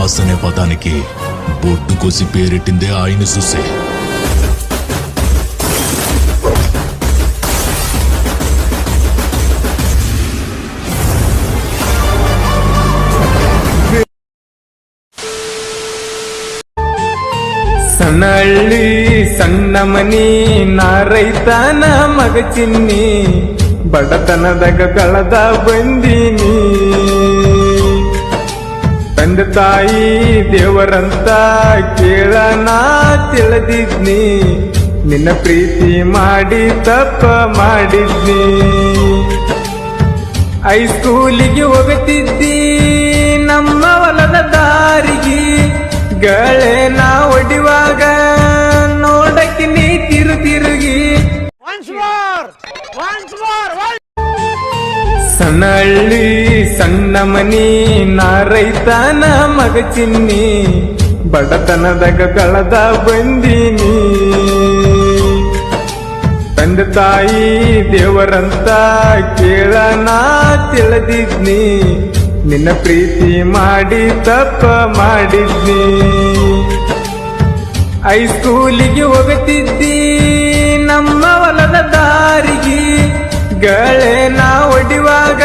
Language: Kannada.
బాస్ అనే పదానికి బొడ్డు కోసి పేరెట్టిందే ఆయన చూసే. ಸಣ್ಣಳ್ಳಿ ಸಣ್ಣ ಮನಿ ನಾ ರೈತನ ಮಗ ಚಿನ್ನಿ ಬಡತನದಾಗ ಕಳೆದ ಬಂದೀನಿ. ತಂದೆ ತಾಯಿ ದೇವರಂತ ಕೇಳನ ತಿಳಿದಿದ್ನಿ, ನಿನ್ನ ಪ್ರೀತಿ ಮಾಡಿ ತಪ್ಪ ಮಾಡಿದ್ನಿ. ಹೈಸ್ಕೂಲಿಗೆ ಹೋಗುತ್ತಿದ್ದಿ ನಮ್ಮ ಹೊಲದ ದಾರಿಗೆ, ಗಳೇ ನಾ ಒಡಿವಾಗ ನೋಡಕ್ಕೆ ನೀ ತಿರುಗಿ. ಸಣ್ಣಳ್ಳಿ ಸಣ್ಣ ಮನಿ ನಾ ರೈತನ ಮಗ ಚಿನ್ನಿ ಬಡತನದಾಗ ಕಳೆದ ಬಂದೀನಿ. ತಂದೆ ತಾಯಿ ದೇವರಂತ ಕೇಳನ ತಿಳಿದಿದ್ನಿ, ನಿನ್ನ ಪ್ರೀತಿ ಮಾಡಿ ತಪ್ಪ ಮಾಡಿದ್ನಿ. ಹೈಸ್ಕೂಲಿಗೆ ಹೋಗುತ್ತಿದ್ದಿ ನಮ್ಮ ಹೊಲದ ದಾರಿಗೆ, ಗಳೇ ನಾ ಒಡಿವಾಗ